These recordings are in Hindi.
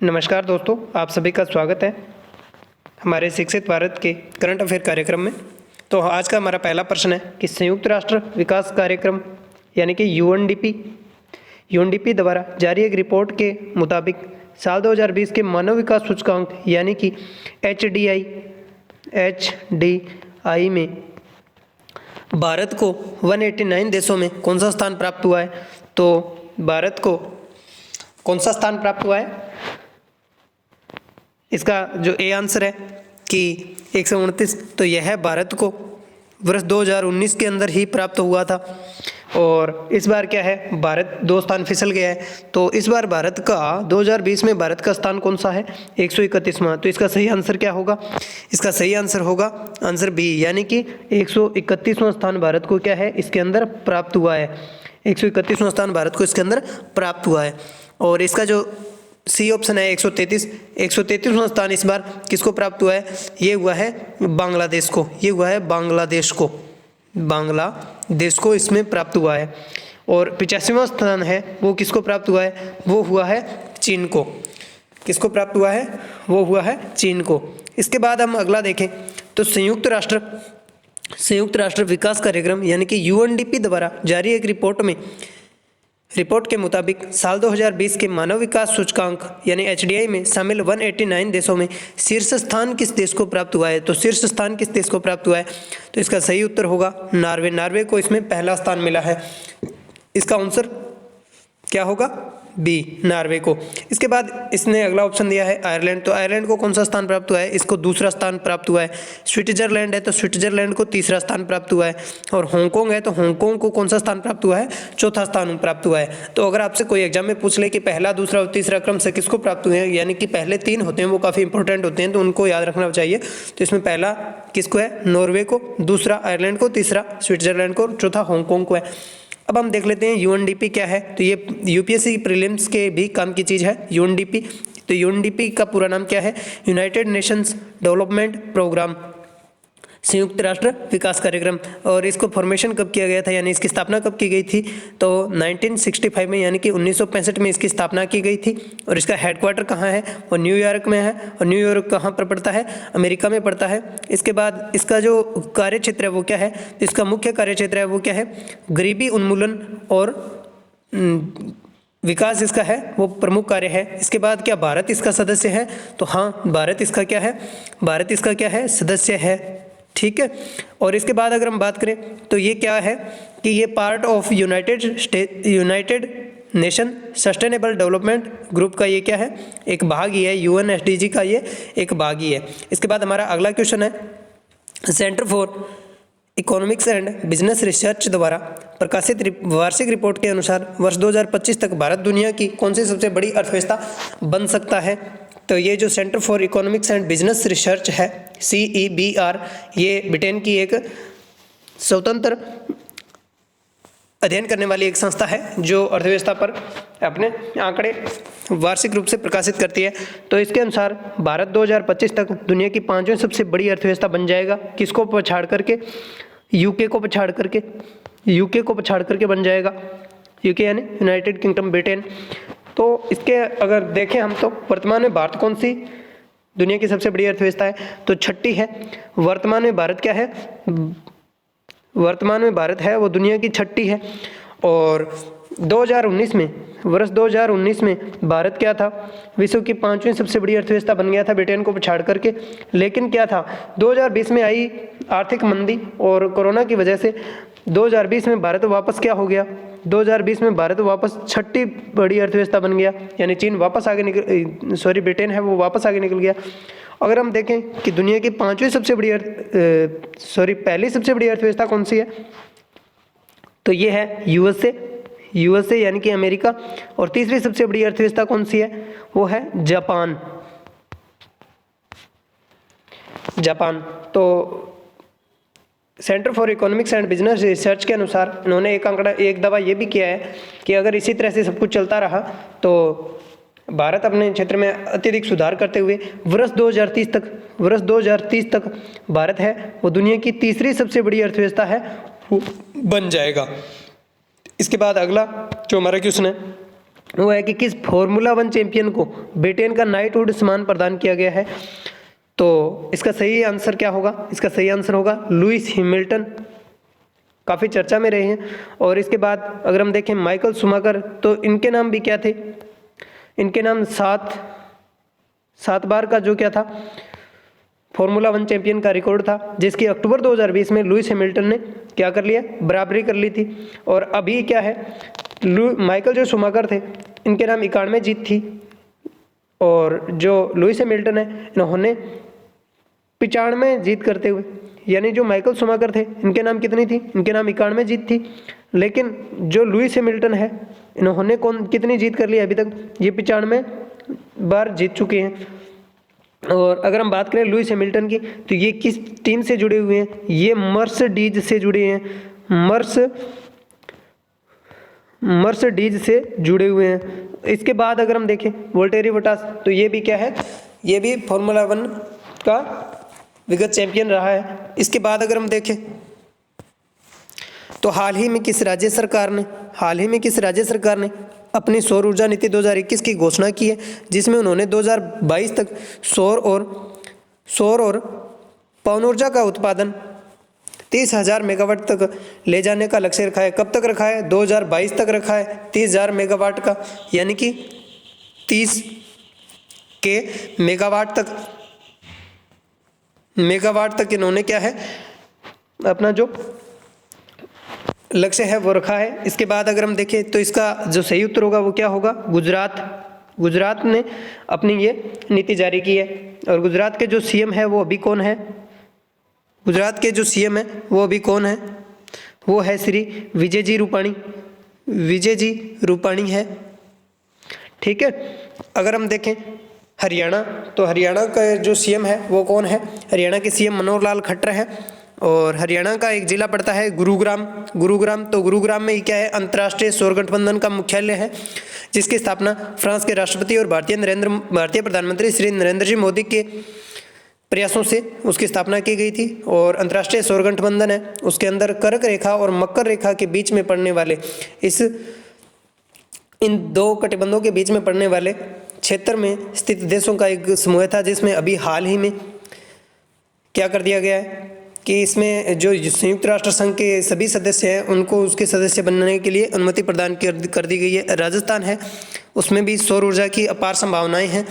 नमस्कार दोस्तों, आप सभी का स्वागत है हमारे शिक्षित भारत के करंट अफेयर कार्यक्रम में। तो आज का हमारा पहला प्रश्न है कि संयुक्त राष्ट्र विकास कार्यक्रम यानी कि यूएनडीपी द्वारा जारी एक रिपोर्ट के मुताबिक साल 2020 के मानव विकास सूचकांक यानी कि एचडीआई में भारत को 189 देशों में कौन सा स्थान प्राप्त हुआ है। तो भारत को कौन सा स्थान प्राप्त हुआ है, इसका जो ए आंसर है कि 129, तो यह भारत को वर्ष 2019 के अंदर ही प्राप्त हुआ था। और इस बार क्या है, भारत 2 स्थान फिसल गया है। तो इस बार भारत का 2020 में भारत का स्थान कौन सा है, 131वां। तो इसका सही आंसर क्या होगा, इसका सही आंसर होगा आंसर बी, यानी कि 131वां स्थान भारत को क्या है, इसके अंदर प्राप्त हुआ है। 131वां स्थान भारत को इसके अंदर प्राप्त हुआ है। और इसका जो सी ऑप्शन है 133वां स्थान इस बार किसको प्राप्त हुआ है, ये हुआ है बांग्लादेश को, ये हुआ है बांग्लादेश को इसमें प्राप्त हुआ है। और 85वां स्थान है वो किसको प्राप्त हुआ है, वो हुआ है चीन को। किसको प्राप्त हुआ है, वो हुआ है चीन को। इसके बाद हम अगला देखें तो संयुक्त राष्ट्र विकास कार्यक्रम यानी कि यूएनडीपी द्वारा जारी एक रिपोर्ट के मुताबिक साल 2020 के मानव विकास सूचकांक यानी एचडीआई में शामिल 189 देशों में शीर्ष स्थान किस देश को प्राप्त हुआ है। तो शीर्ष स्थान किस देश को प्राप्त हुआ है, तो इसका सही उत्तर होगा नार्वे को इसमें पहला स्थान मिला है। इसका आंसर क्या होगा, बी, नार्वे को। इसके बाद इसने अगला ऑप्शन दिया है आयरलैंड। तो आयरलैंड को कौन सा स्थान प्राप्त हुआ है, इसको दूसरा स्थान प्राप्त हुआ है। स्विट्जरलैंड है तो स्विट्जरलैंड को तीसरा स्थान प्राप्त हुआ है। और हांगकांग है तो हांगकांग को कौन सा स्थान प्राप्त हुआ है, चौथा स्थान प्राप्त हुआ है। तो अगर आपसे कोई एग्जाम में पूछ ले कि पहला, दूसरा और तीसरा क्रम से किसको प्राप्त हुए हैं, यानी कि पहले 3 होते हैं वो काफ़ी इंपॉर्टेंट होते हैं, तो उनको याद रखना चाहिए। तो इसमें पहला किसको है, नॉर्वे को, दूसरा आयरलैंड को, तीसरा स्विट्जरलैंड को, चौथा हांगकांग को है। अब हम देख लेते हैं यूएनडीपी क्या है। तो ये यूपीएससी प्रीलिम्स के भी काम की चीज़ है यूएनडीपी। तो यूएनडीपी का पूरा नाम क्या है, यूनाइटेड नेशंस डेवलपमेंट प्रोग्राम, संयुक्त राष्ट्र विकास कार्यक्रम। और इसको फॉर्मेशन कब किया गया था, यानी इसकी स्थापना कब की गई थी, तो 1965 में, यानी कि 1965 में इसकी स्थापना की गई थी। और इसका हेडक्वार्टर कहाँ है, और न्यूयॉर्क में है। और न्यूयॉर्क कहाँ पर पड़ता है, अमेरिका में पड़ता है। इसके बाद इसका जो कार्य क्षेत्र है वो क्या है, इसका मुख्य कार्य क्षेत्र है वो क्या है, गरीबी उन्मूलन और विकास इसका है वो प्रमुख कार्य है। इसके बाद क्या भारत इसका सदस्य है, तो हाँ, भारत इसका क्या है, सदस्य है, ठीक है। और इसके बाद अगर हम बात करें तो ये क्या है कि ये part of United nation sustainable development group का ये क्या है, एक भाग ही है, यूएनएसडीजी का ये एक भाग ही है। इसके बाद हमारा अगला क्वेश्चन है, centre for economics and business research द्वारा प्रकाशित वार्षिक रिपोर्ट के अनुसार वर्ष 2025 तक भारत दुनिया की कौन सी सबसे बड़ी अर्थव्यवस्था बन सकता है। तो ये जो centre for economics and business research है, CEBR, ये ब्रिटेन की एक स्वतंत्र अध्ययन करने वाली एक संस्था है जो अर्थव्यवस्था पर अपने आंकड़े वार्षिक रूप से प्रकाशित करती है। तो इसके अनुसार भारत 2025 तक दुनिया की 5वीं सबसे बड़ी अर्थव्यवस्था बन जाएगा। किसको पछाड़ करके, यूके को पछाड़ करके बन जाएगा। यूके यानी यूनाइटेड किंगडम, ब्रिटेन। तो इसके अगर देखें हम तो वर्तमान में भारत कौन सी दुनिया की सबसे बड़ी अर्थव्यवस्था है, तो 6ठी है। वर्तमान में भारत क्या है, वर्तमान में भारत है वो दुनिया की 6ठी है। और 2019 में, वर्ष 2019 में भारत क्या था, विश्व की 5वीं सबसे बड़ी अर्थव्यवस्था बन गया था ब्रिटेन को पछाड़ करके। लेकिन क्या था, 2020 में आई आर्थिक मंदी और कोरोना की वजह से 2020 में भारत वापस क्या हो गया, 2020 में भारत वापस 6ठी बड़ी अर्थव्यवस्था बन गया, यानी चीन वापस आगे ब्रिटेन है वो वापस आगे निकल गया। अगर हम देखें कि दुनिया की पहली सबसे बड़ी अर्थव्यवस्था कौन सी है, तो ये है यूएसए यानी कि अमेरिका। और तीसरी सबसे बड़ी अर्थव्यवस्था कौन सी है, वो है जापान। तो centre for economics and business research के अनुसार इन्होंने एक दावा ये भी किया है कि अगर इसी तरह से सब कुछ चलता रहा तो भारत अपने क्षेत्र में अत्यधिक सुधार करते हुए वर्ष 2030 तक भारत है वो दुनिया की तीसरी सबसे बड़ी अर्थव्यवस्था है वो बन जाएगा। इसके बाद अगला जो हमारा क्वेश्चन है वो है कि किस फॉर्मूला 1 चैंपियन को ब्रिटेन का नाइटहुड सम्मान प्रदान किया गया है। तो इसका सही आंसर क्या होगा? इसका सही आंसर होगा लुइस हैमिल्टन, काफ़ी चर्चा में रहे हैं। और इसके बाद अगर हम देखें माइकल शूमाकर, तो इनके नाम भी क्या थे? इनके नाम सात बार का जो क्या था फॉर्मूला 1 चैंपियन का रिकॉर्ड था, जिसकी अक्टूबर 2020 में लुइस हैमिल्टन ने क्या कर लिया? बराबरी कर ली थी। और अभी क्या है, माइकल जो शूमाकर थे इनके नाम 91 जीत थी, और जो लुइस हैमिल्टन है इन्होंने 95 जीत करते हुए, यानी जो माइकल शूमाकर थे इनके नाम कितनी थी? इनके नाम 91 जीत थी, लेकिन जो लुइस हैमिल्टन है इन्होंने कितनी जीत कर ली अभी तक? ये 95 बार जीत चुके हैं। और अगर हम बात करें लुइस हैमिल्टन की, तो ये किस टीम से जुड़े हुए हैं? ये मर्सिडीज से जुड़े हैं, मर्सिडीज से जुड़े हुए हैं। इसके बाद अगर हम देखें वोल्टेरी बॉटास, तो ये भी क्या है? ये भी फॉर्मूला 1 का विगत चैंपियन रहा है। इसके बाद अगर हम देखें तो हाल ही में किस राज्य सरकार ने अपनी सौर ऊर्जा नीति 2021 की घोषणा की है, जिसमें उन्होंने 2022 तक सौर और पवन ऊर्जा का उत्पादन 30,000 मेगावाट तक ले जाने का लक्ष्य रखा है। कब तक रखा है? 2022 तक रखा है 30,000 मेगावाट का, यानी कि 30 के मेगावाट तक इन्होंने क्या है अपना जो लक्ष्य है वो रखा है। इसके बाद अगर हम देखें तो इसका जो सही उत्तर होगा वो क्या होगा? गुजरात ने अपनी ये नीति जारी की है। और गुजरात के जो सीएम है वो अभी कौन है? वो है श्री विजय जी रूपाणी है। ठीक है। अगर हम देखें हरियाणा, तो हरियाणा का जो सीएम है वो कौन है? हरियाणा के सीएम मनोहर लाल खट्टर है। और हरियाणा का एक जिला पड़ता है गुरुग्राम। तो गुरुग्राम में क्या है? अंतर्राष्ट्रीय सौर गठबंधन का मुख्यालय है, जिसकी स्थापना फ्रांस के राष्ट्रपति और भारतीय प्रधानमंत्री श्री नरेंद्र जी मोदी के प्रयासों से उसकी स्थापना की गई थी। और अंतर्राष्ट्रीय सौर गठबंधन है, उसके अंदर कर्क रेखा और मकर रेखा के बीच में पड़ने वाले इन दो कटिबंधों के बीच में पड़ने वाले क्षेत्र में स्थित देशों का एक समूह था, जिसमें अभी हाल ही में क्या कर दिया गया है कि इसमें जो संयुक्त राष्ट्र संघ के सभी सदस्य हैं उनको उसके सदस्य बनने के लिए अनुमति प्रदान कर दी गई है। राजस्थान है, उसमें भी सौर ऊर्जा की अपार संभावनाएं हैं।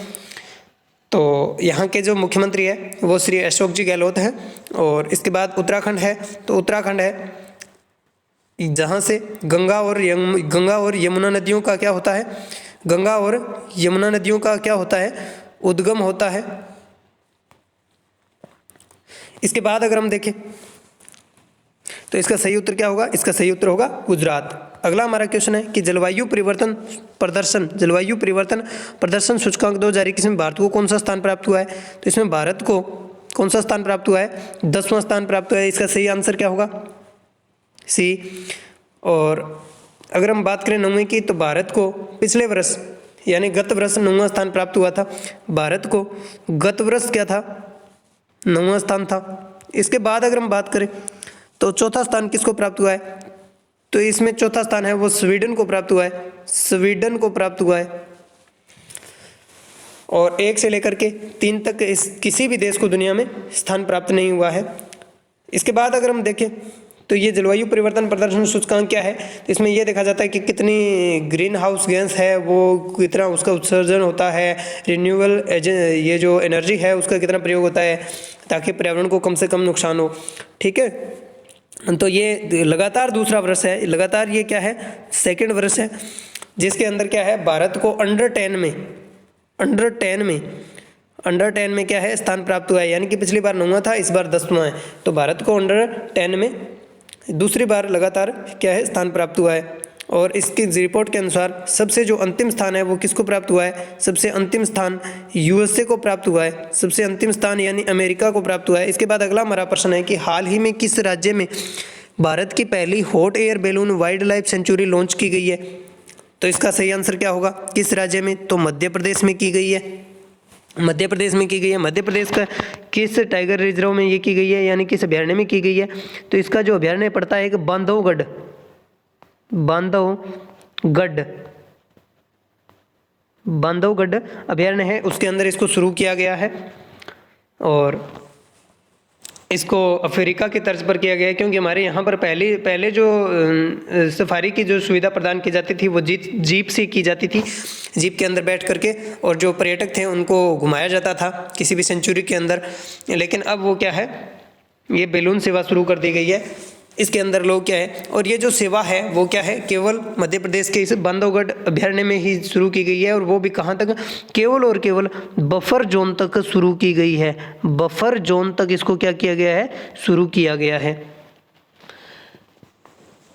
तो यहाँ के जो मुख्यमंत्री है वो श्री अशोक जी गहलोत हैं। और इसके बाद उत्तराखंड है, तो उत्तराखंड है जहाँ से गंगा और यमुना नदियों का क्या होता है? गंगा और यमुना नदियों का क्या होता है? उद्गम होता है। इसके बाद अगर हम देखें तो इसका सही उत्तर क्या होगा? इसका सही उत्तर होगा गुजरात। अगला हमारा क्वेश्चन है कि जलवायु परिवर्तन प्रदर्शन सूचकांक 2021 में भारत को कौन सा स्थान प्राप्त हुआ है? तो इसमें भारत को कौन सा स्थान प्राप्त हुआ है? 10वां स्थान प्राप्त हुआ है। इसका सही आंसर क्या होगा? सी। और अगर हम बात करें 9वीं की, तो भारत को पिछले वर्ष यानी गत वर्ष 9वां स्थान प्राप्त हुआ था। भारत को गत वर्ष क्या था? 9वां स्थान था। इसके बाद अगर हम बात करें तो चौथा स्थान किसको प्राप्त हुआ है? तो इसमें चौथा स्थान है वो स्वीडन को प्राप्त हुआ है। और 1 से लेकर के 3 तक किसी भी देश को दुनिया में स्थान प्राप्त नहीं हुआ है। इसके बाद अगर हम देखें तो ये जलवायु परिवर्तन प्रदर्शन सूचकांक क्या है? तो इसमें ये देखा जाता है कि कितनी ग्रीन हाउस गैस है वो कितना उसका उत्सर्जन होता है, रिन्यूएबल ये जो एनर्जी है उसका कितना प्रयोग होता है ताकि पर्यावरण को कम से कम नुकसान हो। ठीक है, तो ये लगातार दूसरा वर्ष है, लगातार ये क्या है? सेकंड वर्ष है, जिसके अंदर क्या है? भारत को अंडर 10 में क्या है? स्थान प्राप्त हुआ है। यानी कि पिछली बार 9वां था, इस बार 10वां है। तो भारत को अंडर 10 में दूसरी बार लगातार क्या है? स्थान प्राप्त हुआ है। और इसकी रिपोर्ट के अनुसार सबसे जो अंतिम स्थान है वो किसको प्राप्त हुआ है? सबसे अंतिम स्थान यूएसए को प्राप्त हुआ है। सबसे अंतिम स्थान यानी अमेरिका को प्राप्त हुआ है। इसके बाद अगला हमारा प्रश्न है कि हाल ही में किस राज्य में भारत की पहली hot air balloon wild life sanctuary launch की गई है? तो इसका सही आंसर क्या होगा? किस राज्य में? तो मध्य प्रदेश में की गई है। मध्य प्रदेश का किस टाइगर रिजर्व में ये की गई है, यानी किस अभयारण्य में की गई है? तो इसका जो अभयारण्य पड़ता है एक बांधवगढ़। बांधवगढ़ अभयारण्य है उसके अंदर इसको शुरू किया गया है और इसको अफ्रीका की तर्ज पर किया गया है, क्योंकि हमारे यहाँ पर पहले जो सफारी की जो सुविधा प्रदान की जाती थी वो जीप से की जाती थी। जीप के अंदर बैठ करके और जो पर्यटक थे उनको घुमाया जाता था किसी भी सेंचुरी के अंदर, लेकिन अब वो क्या है, ये बैलून सेवा शुरू कर दी गई है। इसके अंदर लोग क्या है, और ये जो सेवा है वो क्या है, केवल मध्य प्रदेश के इस बांधवगढ़ अभयारण्य में ही शुरू की गई है और वो भी कहाँ तक, केवल और केवल बफर जोन तक शुरू की गई है। बफर जोन तक इसको क्या किया गया है, शुरू किया गया है।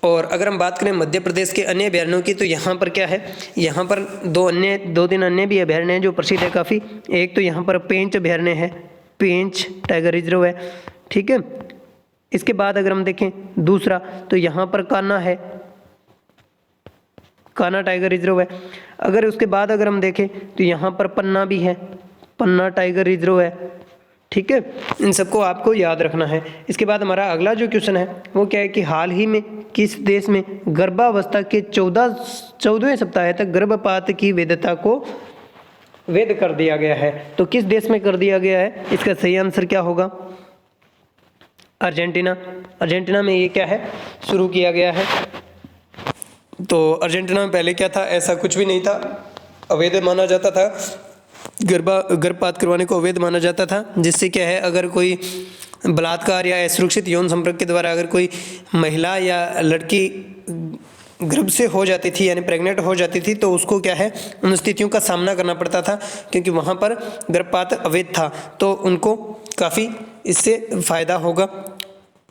और अगर हम बात करें मध्य प्रदेश के अन्य अभयारण्यों की, तो यहाँ पर क्या है, यहाँ पर दो तीन अन्य भी अभयारण्य हैं जो प्रसिद्ध है काफ़ी। एक तो यहाँ पर पेंच अभयारण्य है, पेंच टाइगर रिजर्व है, ठीक है। इसके बाद अगर हम देखें दूसरा, तो यहाँ पर कान्हा है, कान्हा टाइगर रिजर्व है। अगर उसके बाद अगर हम देखें तो यहाँ पर पन्ना भी है, पन्ना टाइगर रिजर्व है, ठीक है। इन सबको आपको याद रखना है। इसके बाद हमारा अगला जो क्वेश्चन है वो क्या है कि हाल ही में किस देश में गर्भावस्था के 14वें सप्ताह तक गर्भपात की वैधता को वैध कर दिया गया है? तो किस देश में कर दिया गया है? इसका सही आंसर क्या होगा? अर्जेंटीना। अर्जेंटीना में ये क्या है, शुरू किया गया है। तो अर्जेंटीना में पहले क्या था, ऐसा कुछ भी नहीं था, अवैध माना जाता था, गर्भपात करवाने को अवैध माना जाता था, जिससे क्या है, अगर कोई बलात्कार या असुरक्षित यौन संपर्क के द्वारा अगर कोई महिला या लड़की गर्भ से हो जाती थी यानी प्रेग्नेंट हो जाती थी, तो उसको क्या है, उन स्थितियों का सामना करना पड़ता था, क्योंकि वहाँ पर गर्भपात अवैध था, तो उनको काफ़ी इससे फ़ायदा होगा।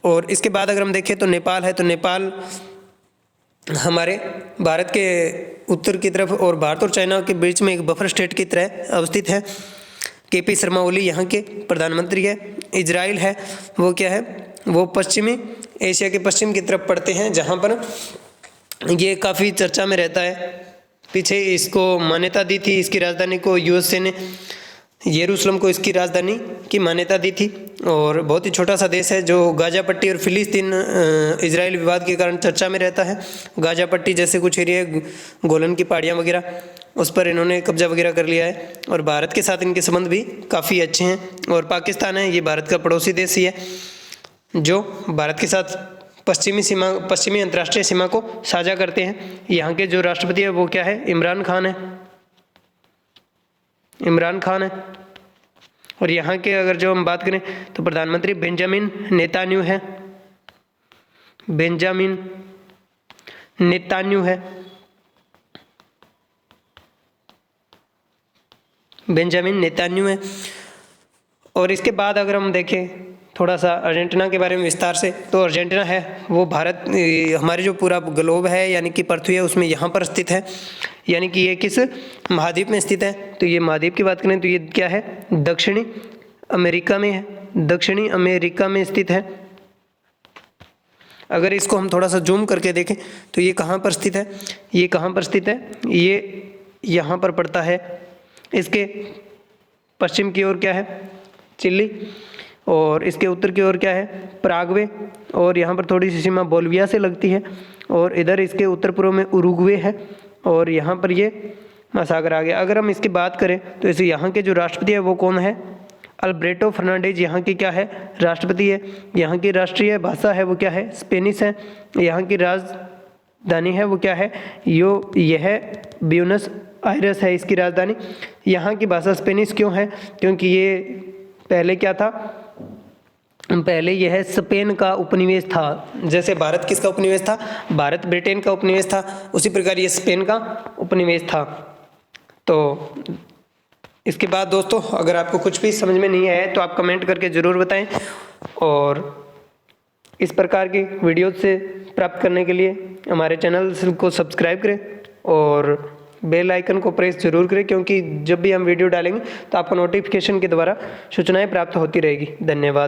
और इसके बाद अगर हम देखें तो नेपाल है, तो नेपाल हमारे भारत के उत्तर की तरफ और भारत और चाइना के बीच में एक बफर स्टेट की तरह अवस्थित है। केपी शर्मा ओली यहाँ के प्रधानमंत्री है। इजराइल है, वो क्या है, वो पश्चिमी एशिया के पश्चिम की तरफ पड़ते हैं, जहाँ पर ये काफ़ी चर्चा में रहता है। पीछे इसको मान्यता दी थी, इसकी राजधानी को यूएसए ने यरूशलेम को इसकी राजधानी की मान्यता दी थी। और बहुत ही छोटा सा देश है जो गाजा पट्टी और फिलिस्तीन इजराइल विवाद के कारण चर्चा में रहता है। गाजा पट्टी जैसे कुछ एरिया, गोलन की पहाड़ियाँ वगैरह, उस पर इन्होंने कब्जा वगैरह कर लिया है। और भारत के साथ इनके संबंध भी काफ़ी अच्छे हैं। और पाकिस्तान है, ये भारत का पड़ोसी देश ही है, जो भारत के साथ पश्चिमी अंतर्राष्ट्रीय सीमा को साझा करते हैं। यहाँ के जो राष्ट्रपति है वो क्या है, इमरान खान है, इमरान खान है। और यहाँ के अगर जो हम बात करें तो प्रधानमंत्री बेंजामिन नेतान्याहू है, बेंजामिन नेतान्याहू है, बेंजामिन नेतान्याहू है। और इसके बाद अगर हम देखें थोड़ा सा अर्जेंटीना के बारे में विस्तार से, तो अर्जेंटीना है वो भारत, हमारे जो पूरा ग्लोब है यानी कि पृथ्वी है उसमें यहाँ पर स्थित है, यानी कि ये किस महाद्वीप में स्थित है। तो ये महाद्वीप की बात करें तो ये क्या है, दक्षिणी अमेरिका में है, दक्षिणी अमेरिका में स्थित है। अगर इसको हम थोड़ा सा जूम करके देखें तो ये कहाँ पर स्थित है, ये कहाँ पर स्थित है, ये यहाँ पर पड़ता है। इसके पश्चिम की ओर क्या है, चिली, और इसके उत्तर की ओर क्या है, पराग्वे, और यहाँ पर थोड़ी सी सीमा बोलिविया से लगती है। और इधर इसके उत्तर पूर्व में उरुग्वे है, और यहाँ पर ये महासागर आ गया। अगर हम इसकी बात करें तो इसे यहाँ के जो राष्ट्रपति है वो कौन है, अल्ब्रेटो फर्नांडीज यहाँ की क्या है, राष्ट्रपति है। यहाँ की राष्ट्रीय भाषा है वो क्या है, स्पेनिश है। यहाँ की राजधानी है वो क्या है, यह ब्यूनस आयरस है इसकी राजधानी। यहाँ की भाषा स्पेनिश क्यों है, क्योंकि ये पहले क्या था, पहले यह स्पेन का उपनिवेश था। जैसे भारत किसका उपनिवेश था, भारत ब्रिटेन का उपनिवेश था, उसी प्रकार ये स्पेन का उपनिवेश था। तो इसके बाद दोस्तों अगर आपको कुछ भी समझ में नहीं आया तो आप कमेंट करके ज़रूर बताएं। और इस प्रकार की वीडियो से प्राप्त करने के लिए हमारे चैनल को सब्सक्राइब करें और बेल आइकन को प्रेस जरूर करें, क्योंकि जब भी हम वीडियो डालेंगे तो आपको नोटिफिकेशन के द्वारा सूचनाएं प्राप्त होती रहेगी। धन्यवाद।